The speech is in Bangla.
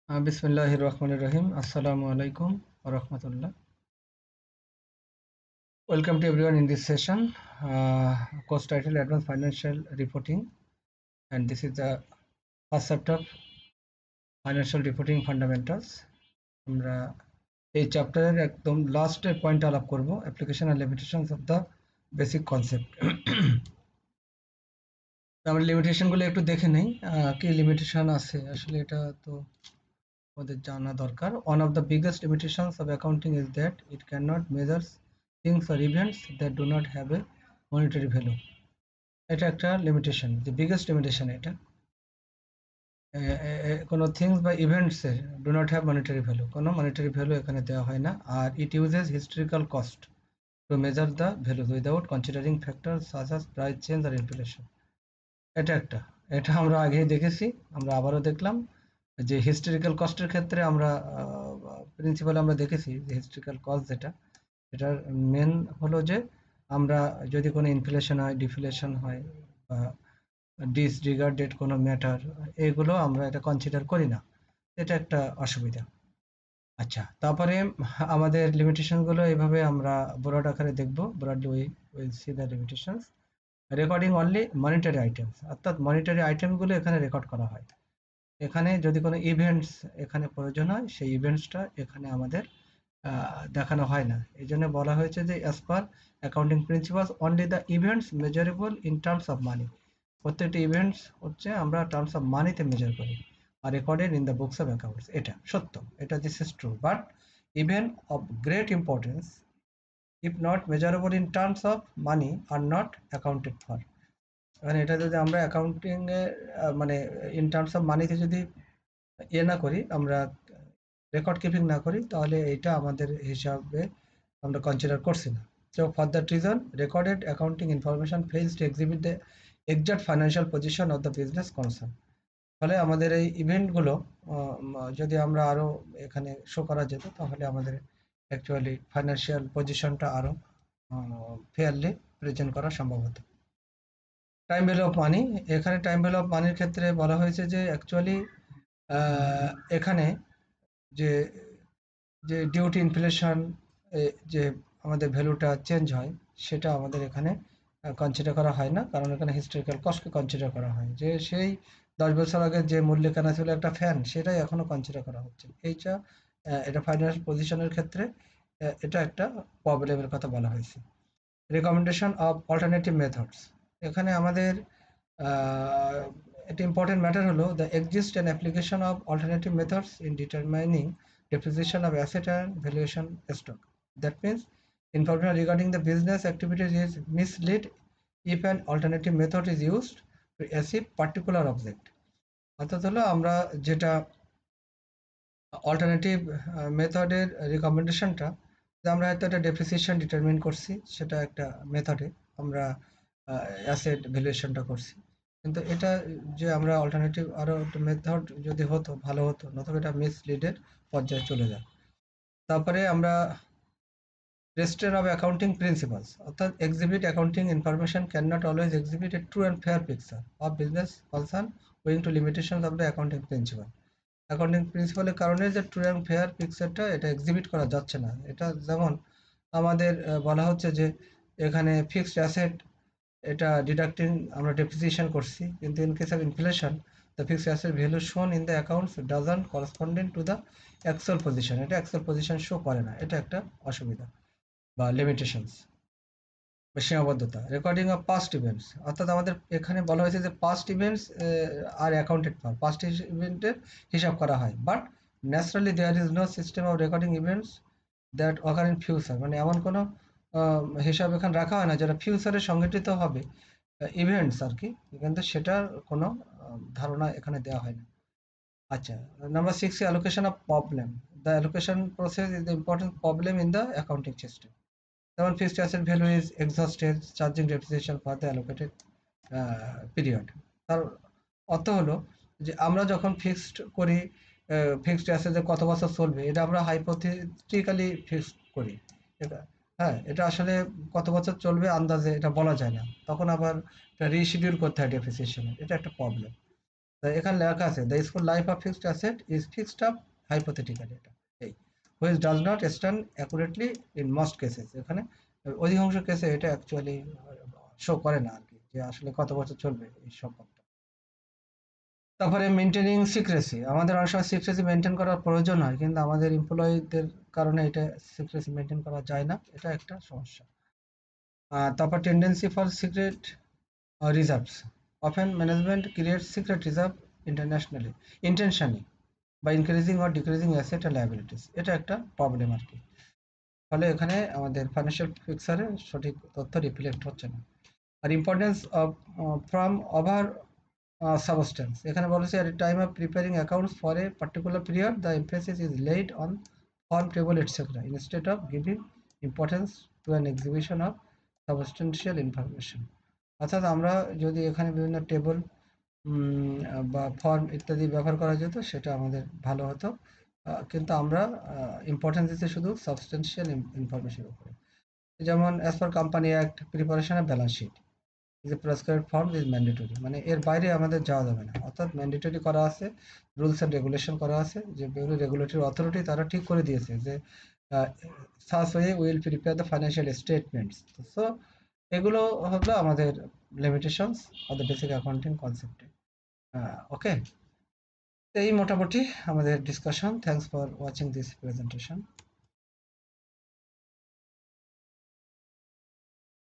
বিসমিল্লাহির রহমানির রহিম। আসসালামু আলাইকুম ওয়া রাহমাতুল্লাহ। Welcome to everyone in this session. Course title Advanced Financial Reporting, and this is the first chapter of Financial Reporting Fundamentals. আমরা এই চ্যাপ্টারের একদম লাস্টের পয়েন্ট আলাপ করব, application and limitations of the basic concept. আমরা লিমিটেশনগুলো একটু দেখে নেই, কি লিমিটেশন আছে আসলে এটা তো আমাদের জানা দরকার। One of the biggest limitations of accounting is that it cannot measure things or events that do not have a monetary value. এটা একটা লিমিটেশন, the biggest limitation এটা। কোনো থিংস বা ইভেন্টস এর do not have monetary value, কোনো মনিটারি ভ্যালু এখানে দেওয়া হয় না। আর it uses historical cost to measure the value without considering factor such as price change আর ইনফ্লেশন। এটা আমরা আগেই দেখেছি, আমরা আবারও দেখলাম যে হিস্টোরিক্যাল কস্টের ক্ষেত্রে আমরা প্রিন্সিপাল আমরা দেখেছি যে হিস্টোরিক্যাল কস্ট যেটা, এটার মেন হলো যে আমরা যদি কোনো ইনফ্লেশন হয়, ডিফ্লেশন হয় বা ডিসরিগার্ডেড কোনো ম্যাটার, এগুলো আমরা এটা কনসিডার করি না। এটা একটা অসুবিধা। আচ্ছা, তারপরে আমাদের লিমিটেশনগুলো এইভাবে আমরা ব্রড আকারে দেখব। Broadly will see the limitations. Recording only monetary items, অর্থাৎ মনিটারি আইটেমগুলো এখানে রেকর্ড করা হয়। এখানে যদি কোনো ইভেন্টস এখানে প্রয়োজন হয়, সেই ইভেন্টসটা এখানে আমাদের দেখানো হয় না। এই জন্য বলা হয়েছে যে as per accounting principles only the events measurable in terms of money. প্রত্যেকটি ইভেন্টস হচ্ছে আমরা টার্মস অফ মানিতে মেজার করি, আর recorded in the books of accounts. এটা সত্য, এটা this is true, but event of great importance if not measurable in terms of money are not accounted for. মানে এটা যদি আমরা অ্যাকাউন্টিং এ মানে ইন টার্মস অফ মানিতে যদি না করি, আমরা রেকর্ড কিপিং না করি, তাহলে এটা আমাদের হিসাবে আমরা কনসিডার করছি না। So for that reason recorded accounting information fails two exhibit the exact financial position of the business concern. ফলে আমাদের এই ইভেন্টগুলো যদি আমরা আরও এখানে শো করা যেত, তাহলে আমাদের অ্যাকচুয়ালি ফাইন্যান্সিয়াল পজিশনটা আরও ফেয়ারলি প্রেজেন্ট করা সম্ভব হতো। টাইম ভ্যালু অফ মানি, এখানে টাইম ভ্যালু অফ মানির ক্ষেত্রে বলা হয়েছে যে অ্যাকচুয়ালি এখানে যে যে ডিউটি ইনফ্লেশন যে আমাদের ভ্যালুটা চেঞ্জ হয়, সেটা আমাদের এখানে কনসিডার করা হয় না, কারণ এখানে হিস্টোরিক্যাল কস্টকে কনসিডার করা হয়। যে সেই 10 বছর আগে যে মূল্যে কেনা ছিল একটা ফ্যান, সেটাই এখনো কনসিডার করা হচ্ছে। এইটা এটা ফাইন্যান্সিয়াল পজিশনের ক্ষেত্রে এটা একটা প্রবলেমের কথা বলা হয়েছে। রেকমেন্ডেশন অফ অল্টারনেটিভ মেথডস, এখানে আমাদের একটা ইম্পর্টেন্ট ম্যাটার হলো the exist and application of alternative methods in determining depreciation of asset and valuation stock. That means information regarding the business activities is mislead if an alternative method is used to achieve particular object. অর্থাৎ হলো আমরা যেটা অল্টারনেটিভ মেথডের রিকমেন্ডেশনটা, যে আমরা হয়তো একটা ডেপ্রিসিয়েশন ডিটারমিন করছি, সেটা একটা মেথডে আমরা অ্যাসেট ভ্যালুয়েশনটা করছি, কিন্তু এটা যে আমরা অল্টারনেটিভ আরও একটা মেথড যদি হতো ভালো হতো, নতুবা এটা মিসলিডের পর্যায়ে চলে যায়। তারপরে আমরা রেস্টের অফ অ্যাকাউন্টিং প্রিন্সিপালস, অর্থাৎ exhibit accounting information can not always exhibit a true and fair picture of business concern owing to limitation of the accounting principal. Accounting প্রিন্সিপালের কারণে যে ট্রু অ্যান্ড ফেয়ার পিকচারটা এটা এক্সিবিট করা যাচ্ছে না। এটা যেমন আমাদের বলা হচ্ছে যে এখানে ফিক্সড অ্যাসেট এটা ডিডাক্টিং আমরা ডেপ্রিসিয়েশন করছি, কিন্তু in case of inflation the fixed asset value শোন in the accounts doesn't correspondent to the actual position. এটা অ্যাকচুয়াল পজিশন শো করে না, এটা একটা অসুবিধা বা লিমিটেশনস বা সীমাবদ্ধতা। রেকর্ডিং অফ পাস্ট ইভেন্টস, অর্থাৎ আমাদের এখানে বলা হয়েছে যে past events are accounted for, past ইভেন্টের হিসাব করা হয়, but naturally there is no system of recording events that occur in future. মানে এমন কোনো হিসাব এখানে রাখা হয় না যেটা ফিউচারে সংঘটিত হবে ইভেন্টস আর কি, কিন্তু সেটার কোনো ধারণা এখানে দেওয়া হয় না। আচ্ছা, number 6, allocation of problem. The allocation process is the important problem in the accounting system. যেমন fixed asset value is exhausted charging depreciation for the allocated period. তার অর্থ হলো যে আমরা যখন ফিক্সড করি ফিক্সড অ্যাসেটে কত বছর চলবে, এটা আমরা হাইপোথেটিক্যালি ফিক্সড করি। এটা হ্যাঁ, এটা আসলে কত বছর চলবে আন্দাজে এটা বলা যায় না, তখন আবার রিশিডিউল করতে হয় ডেপ্রিসিয়েশনের, এটা একটা প্রবলেম। তো এখানে লেখা আছে the school life of fixed asset is fixed up hypothetically, এটা এই which does not stand accurately in most cases. এখানে অধিকাংশ কেসে এটা অ্যাকচুয়ালি শো করে না আর কি, যে আসলে কত বছর চলবে এই সম্পদটা। তারপরে মেনটেনিং সিক্রেসি, আমাদের অনেক সময় সিক্রেসি মেনটেন করার প্রয়োজন হয়, কিন্তু আমাদের এমপ্লয়ীদের কারণে এটা সিক্রেসি মেনটেন করা যায় না, এটা একটা সমস্যা। তারপর tendency for secret reserves. Often management creates secret reserve internationally, intentionally, by increasing or decreasing asset and liabilities. এটা একটা প্রবলেম আর কি। ফলে এখানে আমাদের ফাইন্যান্সিয়াল পিকচারে সঠিক তথ্য রিফ্লেক্ট হচ্ছে না। আর importance of form over substance, এখানে বলেছে at a time of preparing accounts for a particular period the emphasis is laid on form table etc instead of giving importance to an exhibition of substantial information। অর্থাৎ আমরা যদি এখানে বিভিন্ন টেবল বা ফর্ম ইত্যাদি ব্যবহার করা যেত সেটা আমাদের ভালো হতো, কিন্তু আমরা ইম্পর্টেন্স দিচ্ছি শুধু সাবস্টেন্সিয়াল ইনফরমেশনের উপরে। যেমন as per company act preparation of balance sheet is a prescribed form is mandatory, মানে এর বাইরে আমাদের যাওয়া যাবে না, অর্থাৎ ম্যান্ডেটরি করা আছে, রুলস অ্যান্ড রেগুলেশন করা আছে, যে বিভিন্ন রেগুলেটরি অথরিটি তারা ঠিক করে দিয়েছে যে such way will prepare the financial statements. So এগুলো হলো আমাদের limitations of the basic accounting কনসেপ্টে। ওকে, এই মোটামুটি আমাদের discussion. Thanks for watching this presentation.